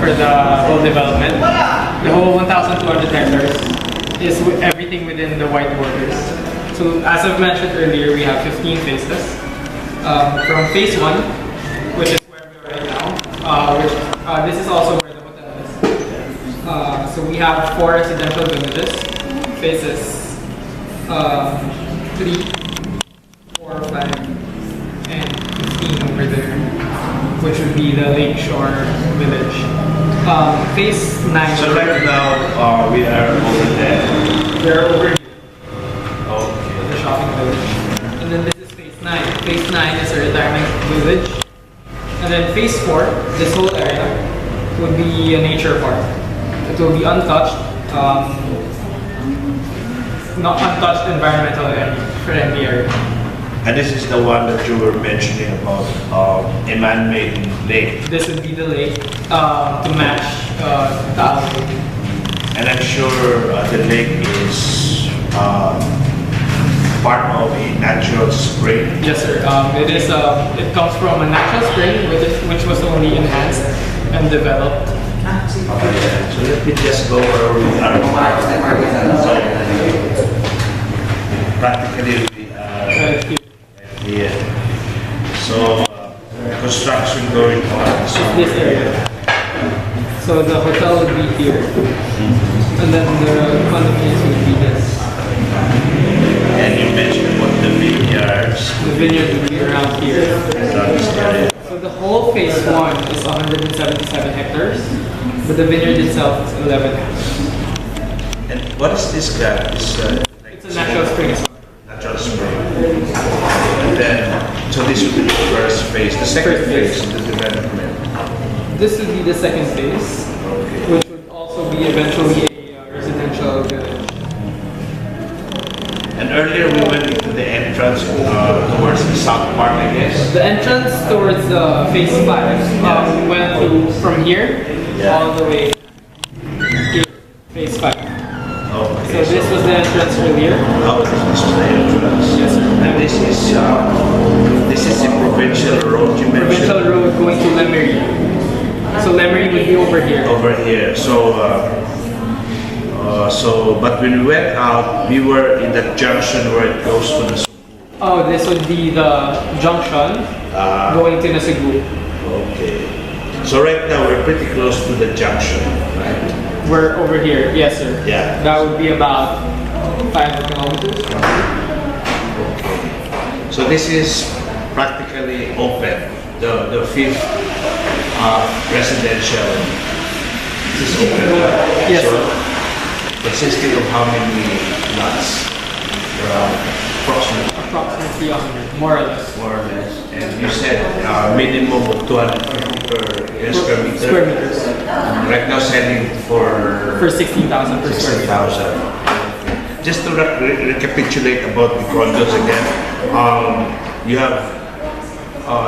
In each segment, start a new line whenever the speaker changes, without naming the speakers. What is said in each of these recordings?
for the whole development. The whole 1,200 hectares is everything within the white borders. So as I've mentioned earlier, we have 15 phases. From phase 1, which is where we are right now, this is also where the hotel is. So we have 4 residential villages, phases 3, 4, 5, and 15 over there, which would be the Lakeshore Village. Phase 9.
So right now we are over there.
We are over here.
Okay.
The shopping village. And then this is phase 9. Phase 9 is a retirement village. And then phase 4, this whole area, would be a nature park. It will be untouched, not untouched environmental friendly area.
And this is the one that you were mentioning about a man-made lake.
This would be the lake to match the alley.
And I'm sure the lake is part of a natural spring.
Yes, sir. It is. It comes from a natural spring, which was only enhanced and developed.
So let me just go where we are. Practically we are here. So construction going on. So
this area. So the hotel would be here, and then the condominiums would be this.
And you mentioned about the vineyards.
The vineyard would be around here.
Area.
So the whole phase 1 is 177 hectares, but the vineyard itself is 11 hectares.
And what is this guy? It's
a natural spring as well.
Natural spring. And then, so this would be the first phase. The second phase of the development.
This would be the second phase,
Okay.
which would also be eventually a residential village.
And earlier we went into the entrance towards the south park, I guess.
The entrance towards phase 5 we went through from here all the way here, phase 5.
Okay.
So this was the entrance earlier.
Oh, this was the entrance.
Yes, sir.
And this is a provincial road you mentioned.
Provincial road going to Lemery. So Lemery would be over here.
Over here. So, but when we went out, we were in that junction where it goes to the.
Oh, this would be the junction going to Nasigu.
Okay. So right now we're pretty close to the junction, right?
We're over here, yes, sir.
Yeah.
That would be about 5 kilometers.
Okay. So this is practically open. The fifth residential. This is open.
Yes.
So, consisting of how many lots?
Approximately 100, more or less.
More or less. And you said minimum of 250 per square meter.
Square meters.
Right now selling for
16,000 per square meter.
16,000. Just to recapitulate about the condos again, you have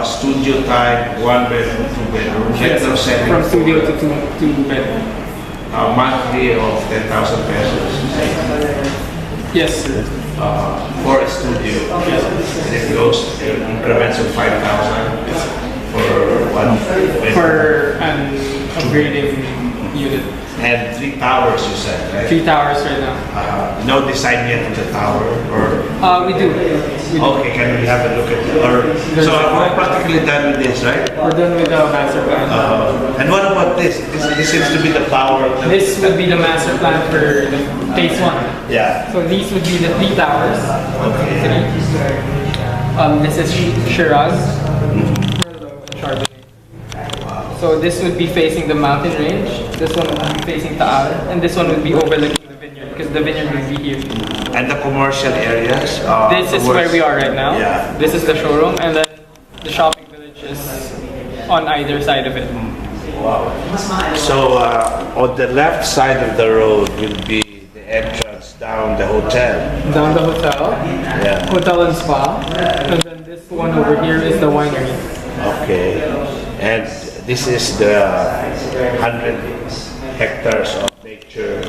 studio type, 1 bedroom, 2 bedroom. Right now selling
from studio to two bedroom.
Monthly of 10,000 pesos.
Yes, sir.
For a studio.
Yes.
And it goes in increments of 5,000 for 1 bedroom.
For an upgrading unit.
And 3 towers, you said, right?
3 towers right now.
No design yet of the tower, or?
We do.
Okay, can we have a look at it? So we're practically done with this, right?
We're done with the master plan.
And what about this? This seems to be the power.
This would be the master plan for the phase 1.
Yeah.
So these would be the 3 towers.
Okay.
3. This is Shiraz. Chardonnay. So this would be facing the mountain range. This one would be facing Taal, and this one would be overlooking the vineyard because the vineyard would be here.
And the commercial areas?
This is where we are right now.
Yeah.
This is the showroom, and then the shopping village is on either side of it.
Wow. So on the left side of the road will be the entrance down the hotel.
Down the hotel.
Yeah.
Hotel and spa. And then this one over here is the winery.
Okay. And this is the 100 hectares of nature.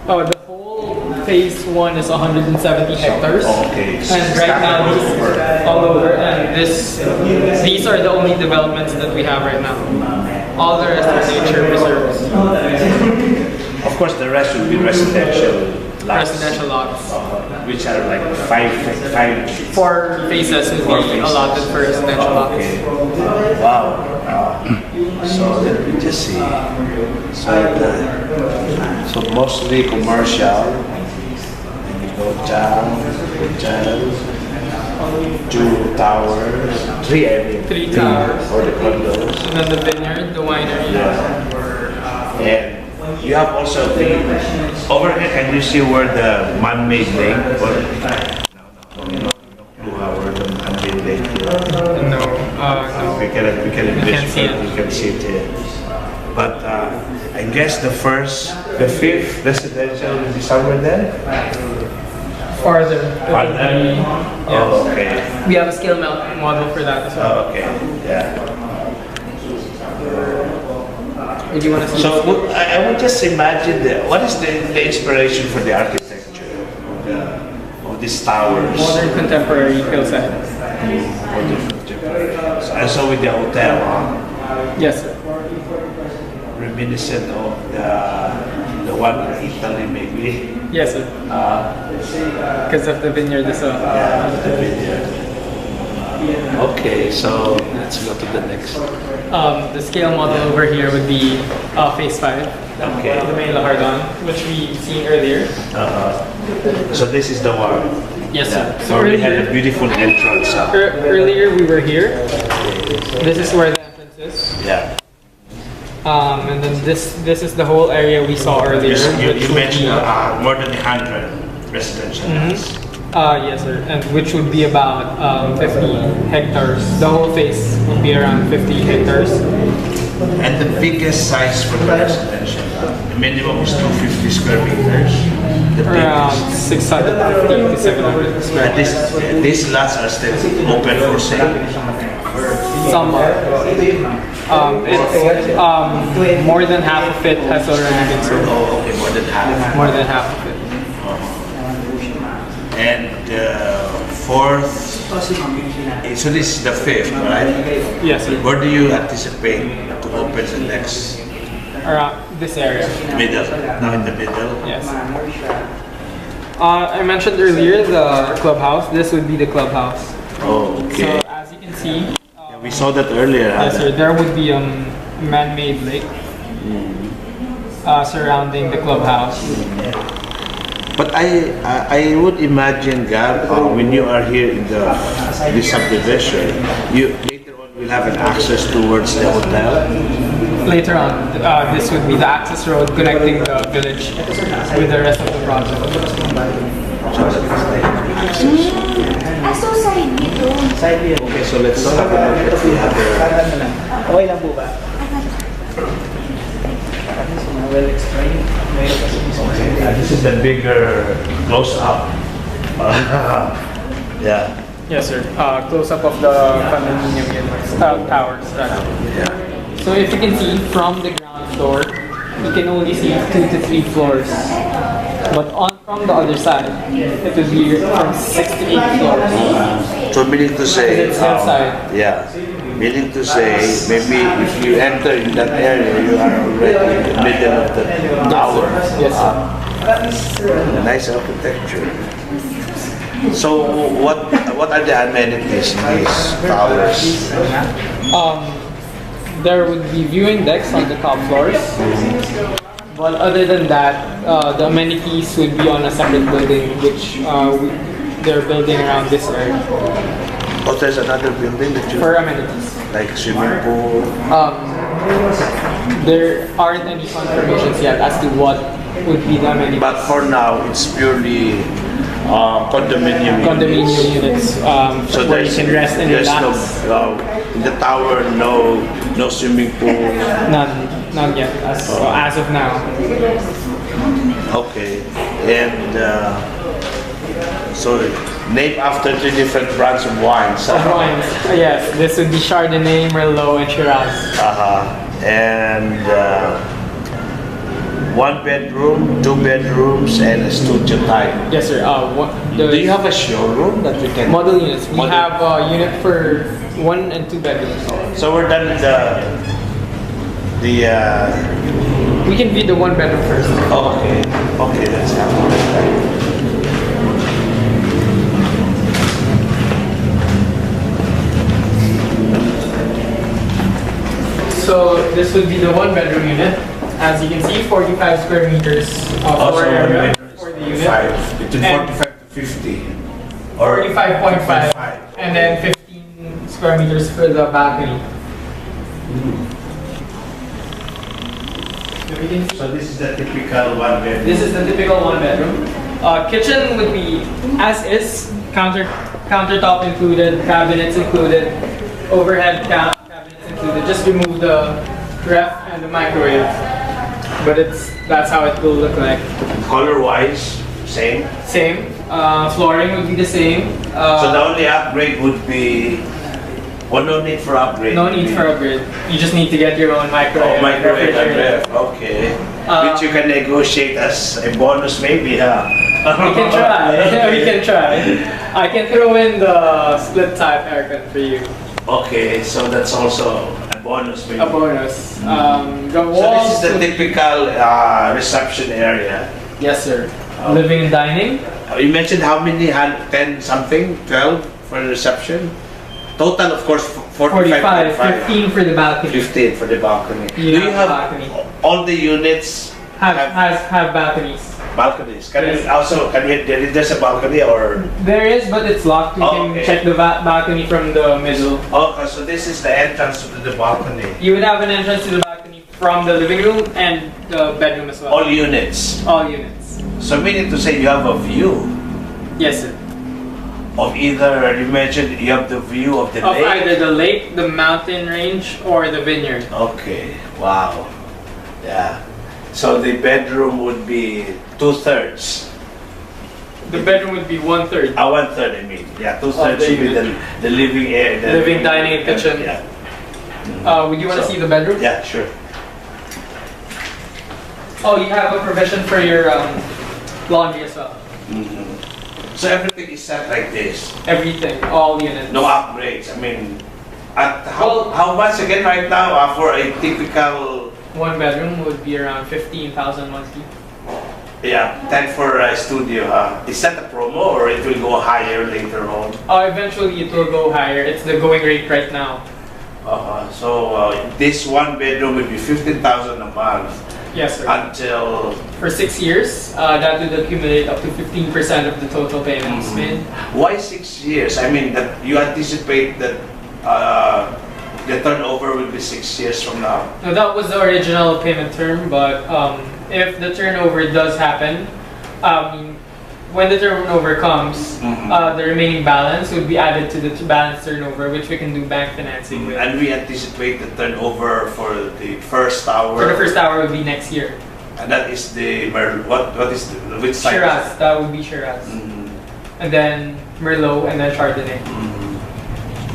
Oh, the whole phase 1 is 170 hectares.
Okay.
And right now, all over. And these are the only developments that we have right now. All the rest are nature reserves.
Of course, the rest will be residential lots.
Residential lots.
Which are like five.
4 phases will be allotted for residential lots.
Okay. Wow. So let me just see. So mostly commercial. Hotel, 2 towers, 3 I mean.
3 towers.
For the condos.
And then the vineyard, the winery.
Yeah. And you have also the over here. Can you see where the man-made lake? Or, no. Where the man-made lake is?
No.
We can
see it.
You can see it here. But I guess the 5th residential will be somewhere there.
Farther.
Yeah. Oh, okay.
We have a scale model for that as well.
Oh, okay. Yeah.
If you want to see
So I would just imagine what is the inspiration for the architecture of these towers?
modern contemporary hillside.
Modern contemporary. And so with the hotel,
Yes, sir.
reminiscent of the one in Italy maybe.
Yes, sir. Because of the vineyard as well.
Yeah, the vineyard. Okay, so let's go to the next.
The scale model over here would be phase 5.
Okay.
The main Lahardon, which we seen earlier.
So this is the one.
Yes, sir.
Yeah.
So
So we had a
earlier,
beautiful entrance.
earlier we were here. This is where the entrance is.
Yeah.
And then this is the whole area we saw earlier.
You
which would
mentioned
be-
more than 100 residential lots.
yes, sir. And which would be about 50 hectares. The whole face would be around 50 hectares.
And the biggest size for the residential, the minimum is 250 square meters. The
Around
biggest.
650 to 700 square
And
meters.
these lots are still open for sale.
Some are. It's more than half of it has already been sold.
Oh, okay, more than half.
More than half of it.
And fourth, so this is the 5th, right?
Yes, sir.
Where do you anticipate to open the next?
Around this area.
Middle, now in the middle.
Yes. I mentioned earlier the clubhouse. This would be the clubhouse.
Oh, okay.
So as you can see,
We saw that earlier.
yes, sir. There would be a man-made lake surrounding the clubhouse.
But I would imagine, Gab, when you are here in this subdivision, you later on will have an access towards the hotel.
Later on, this would be the access road connecting the village with the rest of the project.
So side dito.
Okay, so let's talk about the other.
Okay lang po ba? Well explained.
This is the bigger close-up. Yeah.
Yes, sir. Close-up of the condominium units, towers. Rather.
Yeah.
So if you can see from the ground floor, you can only see 2 to 3 floors. But from the other side, it will be from 6 to 8 floors.
So meaning to say,
It's hillside.
yeah, meaning to say, maybe if you enter in that area, you are already in the middle of the tower.
Yes, sir.
Nice architecture. So what are the amenities in these towers?
There would be viewing decks on the top floors. But other than that, the amenities would be on a separate building, which they're building around this area
Oh, there's another building that you
for amenities.
like swimming pool.
There aren't any confirmations yet as to what would be the amenities.
But for now, it's purely condominium
Condominium
units.
units where you can rest and
there's
relax.
no in the tower, no swimming pool.
None yet, as of now.
Okay, and so named after 3 different brands of wines.
Wines. Yes, this would be Chardonnay, Merlot, and Shiraz.
And one bedroom, two bedrooms, and a studio type.
Yes, sir.
Do you have a showroom that we can?
Model units? We
Model-
have a unit for 1 and 2 bedrooms.
So we're done with the.
We can view the 1 bedroom first.
Oh, okay. Okay, that's happening.
So this would be the 1 bedroom unit. As you can see, 45 square meters of floor area for the unit.
Between
And
45 to 50.
45.5, and then 15 square meters for the balcony.
So this is the typical one bedroom.
This is the typical 1 bedroom. Kitchen would be as is, countertop included, cabinets included, overhead cabinets included. Just remove the ref and the microwave. But that's how it will look like.
Color-wise, same.
Same. Flooring would be the same.
So the only upgrade would be. Well, no need for upgrade.
No need for upgrade. You just need to get your own microwave.
Oh, microwave and
refrigerator.
ref. Okay. Which you can negotiate as a bonus, maybe, huh?
We can try. We can try. I can throw in the split type aircon for you.
Okay, so that's also a bonus, maybe.
A bonus. The
So
walls.
this is the typical reception area.
Yes, sir. Living and dining.
You mentioned how many? 10 something? 12 for the reception? Total, of course,
45.
45.
15 for the balcony.
15 for the balcony.
You
Do you
have
have
balcony.
all the units
Have balconies.
balconies? Can
Yes.
we also there's a balcony or?
There is, but it's locked. You
Oh,
can
okay.
check the balcony from the middle.
Oh, so this is the entrance to the balcony.
You would have an entrance to the balcony from the living room and the bedroom as well.
All units.
All units.
So meaning to say you have a view
Yes, sir.
of either, you mentioned you have the view of the
Of
lake.
either the lake, the mountain range, or the vineyard.
Okay, wow. Yeah. So the bedroom would be 2/3.
The bedroom would be 1/3.
1/3, I mean. Yeah, 2/3
the
would be
unit.
the living area. The
Living, dining, and kitchen.
Yeah.
Would you want to
So-
see the bedroom?
Yeah, sure.
Oh, you have a provision for your laundry as well.
So everything is set like this.
Everything, all units.
No upgrades. I mean, at
Well-
how much again right now for a typical?
1 bedroom would be around 15,000 monthly.
Yeah, 10 for a studio. Is that a promo or it will go higher later on?
Eventually it will go higher. It's the going rate right now.
So this 1 bedroom would be 15,000 a month
Yes, sir.
until.
For 6 years, that would accumulate up to 15% of the total payments made.
Why 6 years? I mean, that you anticipate that the turnover will be 6 years from now.
Now that was the original payment term, but if the turnover does happen, when the turnover comes, the remaining balance would be added to the balance turnover, which we can do bank financing with.
And we anticipate the turnover for the first tower.
For the first tower would be next year.
And that is the what is which side?
Shiraz, that would be Shiraz. And then Merlot, and then Chardonnay.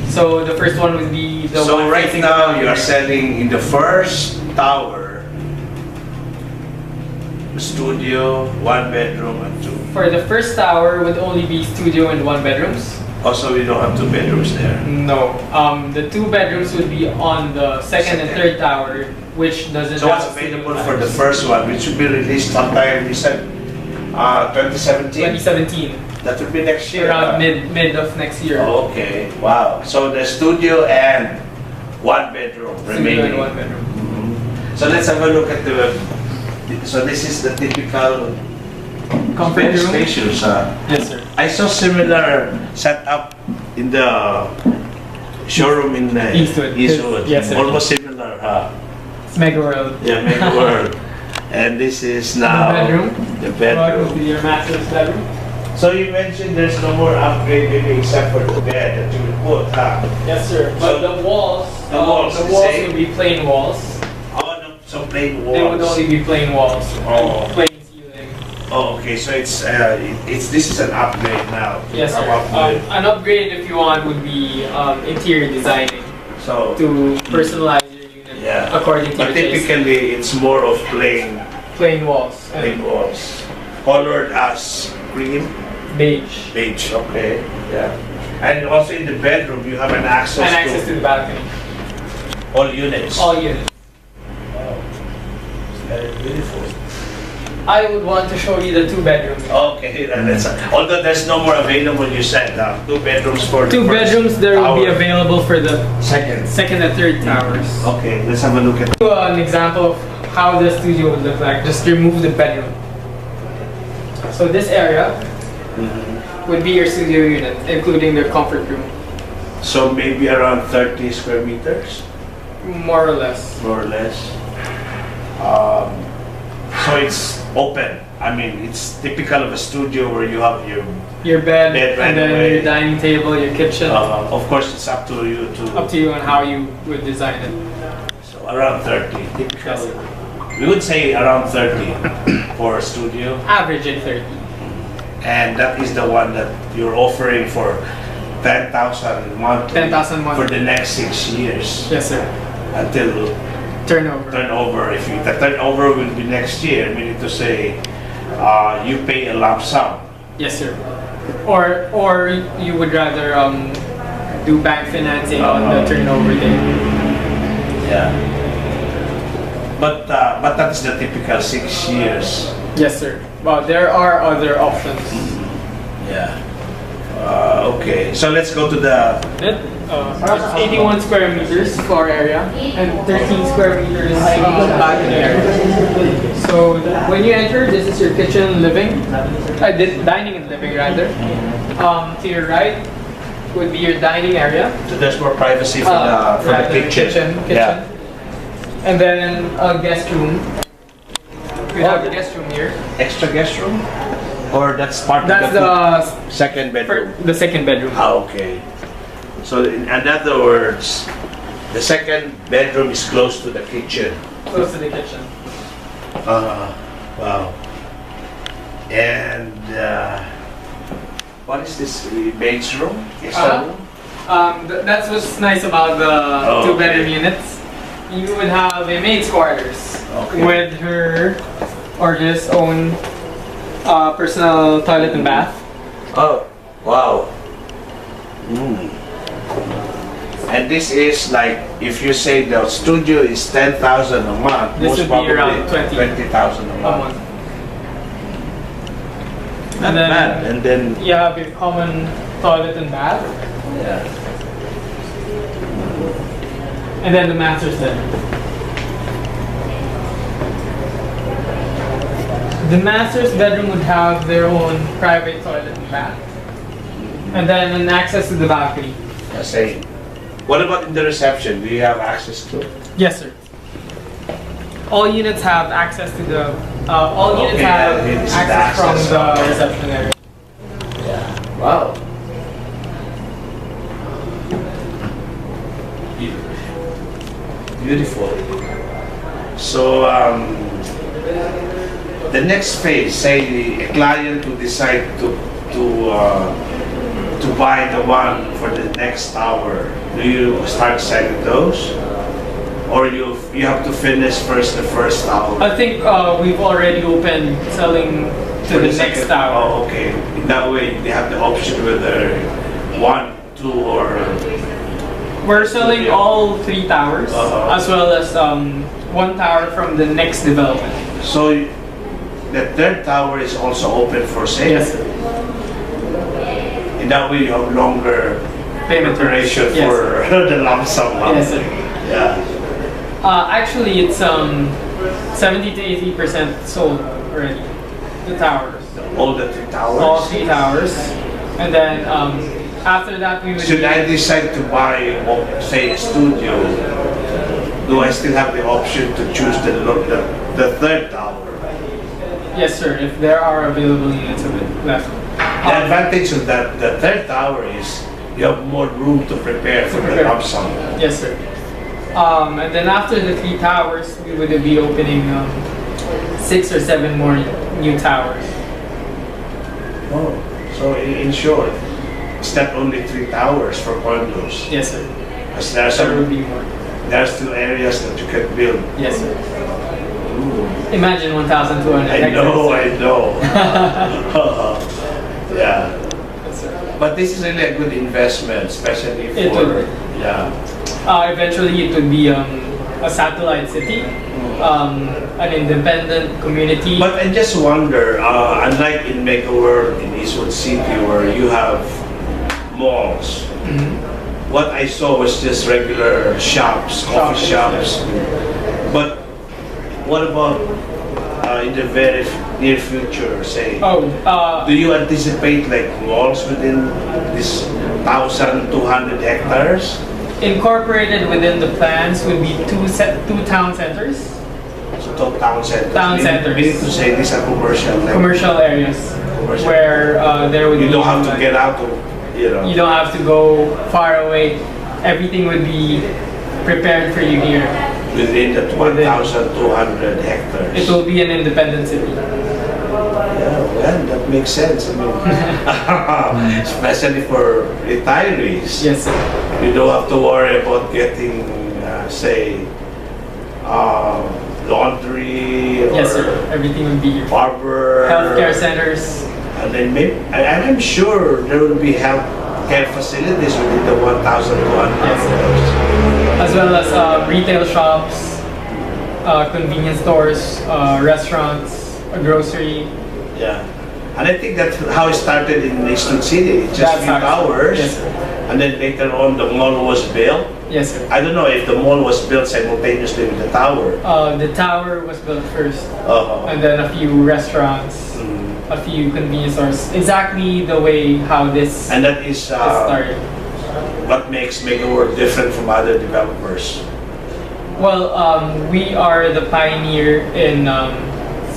So the first one would be the
So
one
right
facing
now
the
you are
mountain.
selling in the first tower studio, 1 bedroom and 2.
For the first tower would only be studio and 1 bedrooms.
Also, we don't have 2 bedrooms there.
No. The 2 bedrooms would be on the second and third tower, which doesn't
So what's
have
available for the first one, which should be released sometime, you said, 2017?
2017.
That would be next year.
Around mid of next year.
Oh, okay, wow. So the studio and 1 bedroom
Studio
remaining.
and 1 bedroom.
So let's have a look at the. So this is the typical
Comfort
very
room.
spacious.
Yes, sir.
I saw similar setup in the showroom in
Eastwood.
Eastwood.
Yes, sir.
Almost similar, huh?
It's Megaworld.
Yeah, Megaworld. And this is now
The bedroom.
The
What
bedroom.
would be your master's bedroom?
So you mentioned there's no more upgrade maybe except for the bed that you will put, huh?
Yes, sir. But the walls,
The walls,
the
the
walls
same?
would be plain walls.
Oh, no, so plain walls.
They would only be plain walls.
Oh.
Plain ceiling.
Oh, okay. So it's this is an upgrade now.
Yes, sir.
Come up with-
An upgrade, if you want, would be interior designing
so
to personalize your unit
yeah.
according to
But
your taste.
typically it's more of plain
plain walls.
Plain walls. Colored as cream?
Beige.
Beige, okay. Yeah. And also in the bedroom, you have an access,
And access to the balcony.
all units.
All units.
Wow. It's very beautiful.
I would want to show you the 2-bedroom.
Okay, that's although there's no more available, you said 2 bedrooms for the
Two
first
bedrooms there will be
tower.
available for the
Second.
second and third towers.
Okay, let's have a look at.
An example of how the studio would look like. Just remove the bedroom. So this area would be your studio unit, including the comfort room,
So maybe around 30 square meters,
more or less.
more or less. So it's open. I mean, it's typical of a studio where you have your.
Your bed,
Bed right
and then
away.
your dining table, your kitchen.
Of course, it's up to you to.
Up to you on how you would design it.
So around 30. Typical.
Yes, sir.
We would say around 30 for a studio,
Average in 30.
and that is the one that you're offering for 10,000 monthly
10,000 monthly.
for the next 6 years
Yes, sir.
until
Turnover.
turnover. If you, the turnover will be next year, meaning to say you pay a lump sum.
Yes, sir. Or you would rather do bank financing on the turnover day.
Yeah. But that's the typical 6 years.
Yes, sir. Well, there are other options.
Yeah. Okay. So let's go to the.
It's 81 square meters floor area and 13 square meters balcony area. So when you enter, this is your kitchen, living, dining and living rather. To your right would be your dining area.
So there's more privacy for the kitchen. Yeah.
And then a guest room. We have a guest room here.
Extra guest room, or that's part
That's
of the
the
second bedroom.
the second bedroom.
Okay. So in other words, the second bedroom is close to the kitchen.
Close to the kitchen.
Wow. And what is this beige room? Extra room?
That's what's nice about the
Oh,
two-bedroom
okay.
units. You would have a maid's quarters
Okay.
with her or his own personal toilet and bath.
Oh, wow. And this is like, if you say the studio is 10,000 a month,
This
most
would be
probably
around
20,000 a
A
month.
month.
Not
And then-
bad. And then,
You have a common toilet and bath,
yeah.
and then the master's bedroom. The master's bedroom would have their own private toilet and bath, and then an access to the balcony.
Yeah, same. What about in the reception? Do you have access to?
Yes, sir. All units have access to the. All units
Okay,
have
it's the
access from
access,
the
okay.
reception area.
Yeah. Wow. Beautiful. So, the next phase, say a client who decide to buy the one for the next tower, do you start selling those, or you have to finish first the first tower?
I think we've already opened selling to
For
the
second-
next tower.
Oh, okay. In that way, they have the option whether 1, 2, or
We're selling all 3 towers,
Uh-huh.
as well as 1 tower from the next development.
so. The third tower is also open for sale.
Yes, sir.
In that way, you have longer
Payment
preparation
terms. Yes.
for the lump sum.
Yes, sir.
Yeah.
Actually, it's 70 to 80% sold already. The towers,
All the 3 towers.
all 3 towers, and then after that we would.
Should I decide to buy, say, a studio, do I still have the option to choose the third tower?
Yes, sir. If there are available units of it left.
The advantage of that, the third tower is you have more room to prepare for the lump sum.
Yes, sir. And then after the 3 towers, we would be opening 6 or 7 more new towers.
Oh, so in short, it's not only 3 towers for condos.
Yes, sir.
Because there are
There would
some,
be more.
there are still areas that you can build.
Yes, sir. Imagine 1,200
I
hectares.
know, I know. Yeah.
Yes, sir.
But this is really a good investment, especially
It
for,
would.
yeah.
Eventually, it would be a satellite city, an independent community.
But I just wonder, unlike in Megaworld in Eastwood City where you have malls, what I saw was just regular shops, coffee shops. But what about in the very near future, say? Do you anticipate like malls within this 1,200 hectares?
Incorporated within the plans would be two town centers,
So town centers.
Town centers.
Meaning to say these are commercial. Like,
commercial areas,
Commercial.
where there would
you
be.
don't have to get out of, you know.
You don't have to go far away. Everything would be prepared for you here.
Within the 1,200 hectares.
It will be an independent city.
Yeah, well, that makes sense. I mean, especially for retirees.
Yes, sir.
You don't have to worry about getting, say, laundry or
Yes, sir. Everything would be here.
barber.
Healthcare centers.
And then maybe, I'm sure there will be healthcare facilities within the 1,200
Yes, sir.
hectares.
As well as retail shops, convenience stores, restaurants, a grocery.
Yeah. And I think that's how it started in Eastwood City. Just
That's
few
how-
towers.
Yes, sir.
And then later on the mall was built.
Yes, sir.
I don't know if the mall was built simultaneously with the tower.
The tower was built first,
Uh-huh.
and then a few restaurants, a few convenience stores. Exactly the way how this
And that is
started.
what makes Megaworld different from other developers.
Well, we are the pioneer in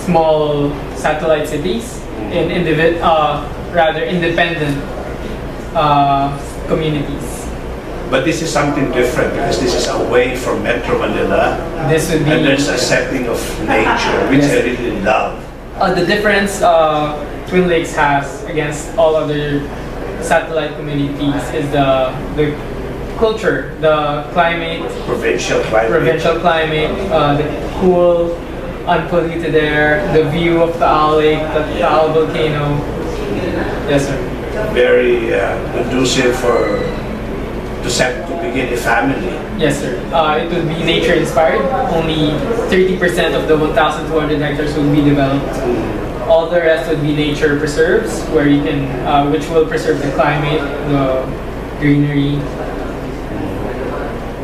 small satellite cities, in rather independent communities.
But this is something different because this is away from Metro Manila.
This would be
And there's a setting of nature, which I really love.
the difference Twin Lakes has against all other satellite communities is the culture, the climate,
Provincial climate.
provincial climate, the cool, unpolluted air, the view of the Owl Lake, the Owl volcano. Yes, sir.
Very conducive to begin a family.
Yes, sir. It would be nature inspired. Only 30% of the 1,200 hectares will be developed. All the rest would be nature preserves, where you can, which will preserve the climate, the greenery.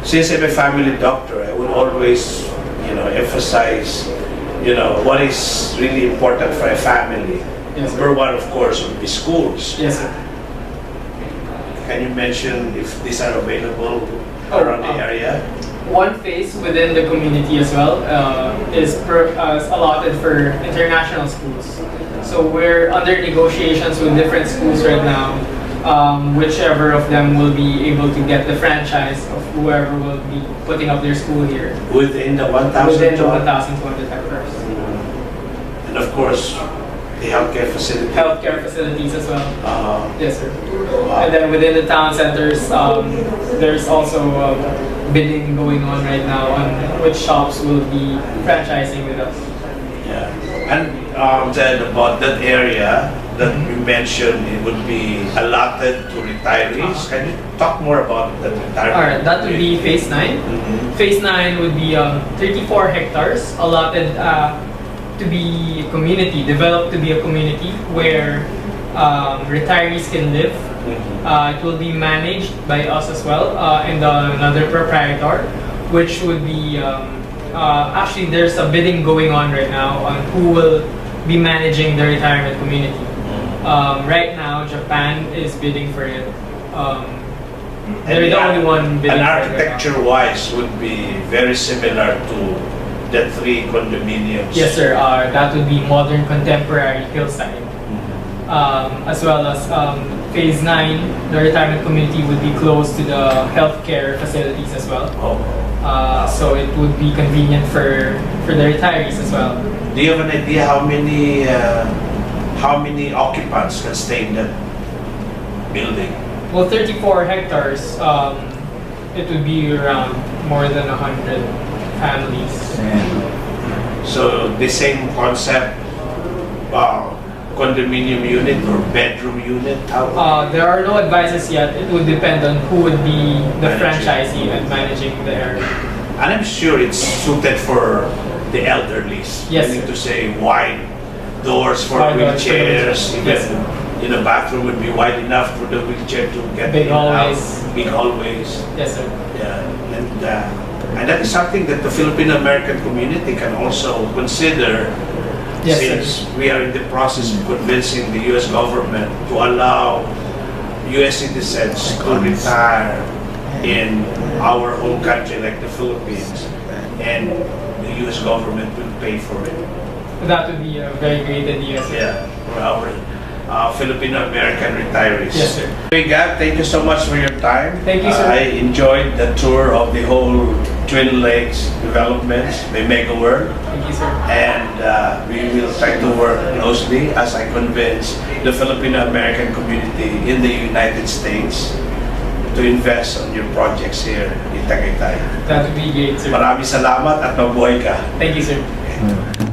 Since I'm a family doctor, I would always, emphasize, what is really important for a family.
Yes,
Number one, of course, would be schools.
Yes, sir.
Can you mention if these are available around the area?
One phase within the community as well is allotted for international schools. So we're under negotiations with different schools right now. Whichever of them will be able to get the franchise of whoever will be putting up their school here
Within the 1,000?
within the 1,200 hectares.
And of course, the healthcare facility.
Healthcare facilities as well. Yes, sir.
Wow.
And then within the town centers, there's also bidding going on right now on which shops will be franchising with us.
Yeah. And then about that area that you mentioned, it would be allotted to retirees. Can you talk more about that retirement?
Alright, that would be phase 9. Phase 9 would be 34 hectares allotted to be a community, developed to be a community where retirees can live. It will be managed by us as well and another proprietor, which would be actually there's a bidding going on right now on who will be managing the retirement community. Right now, Japan is bidding for it. They're the only one bidding
And
for it right now.
architecture-wise would be very similar to the 3 condominiums.
Yes, sir. That would be modern, contemporary hillside. As well as phase 9, the retirement community would be close to the healthcare facilities as well. So it would be convenient for the retirees as well.
Do you have an idea how many occupants can stay in that building?
Well, 34 hectares, it would be around more than 100 families.
So the same concept, condominium unit or bedroom unit?
There are no advices yet. It would depend on who would be the
Managing.
franchisee and managing the area.
And I'm sure it's suited for the elderlies.
Yes,
I need
sir.
to say wide doors for
Wide doors for the
wheelchairs.
wheelchair.
Even
Yes, sir.
in a bathroom would be wide enough for the wheelchair to get
Big
in and out.
hallways.
Big hallways.
Yes, sir.
Yeah, and that is something that the Filipino American community can also consider.
Yes,
since
sir.
we are in the process of convincing the U.S. government to allow U.S. citizens to retire in our home country like the Philippines, and the U.S. government will pay for it.
That would be a very great idea, sir.
Yeah, for our Filipino American retirees.
Yes, sir.
Hey, Gab, thank you so much for your time.
Thank you, sir.
I enjoyed the tour of the whole Twin Lakes developments by Megaworld.
Thank you, sir.
And we will try to work closely as I convince the Filipino American community in the United States to invest on your projects here in Tagaytay.
That would be great, sir.
Maraming salamat at mabuhay ka.
Thank you, sir.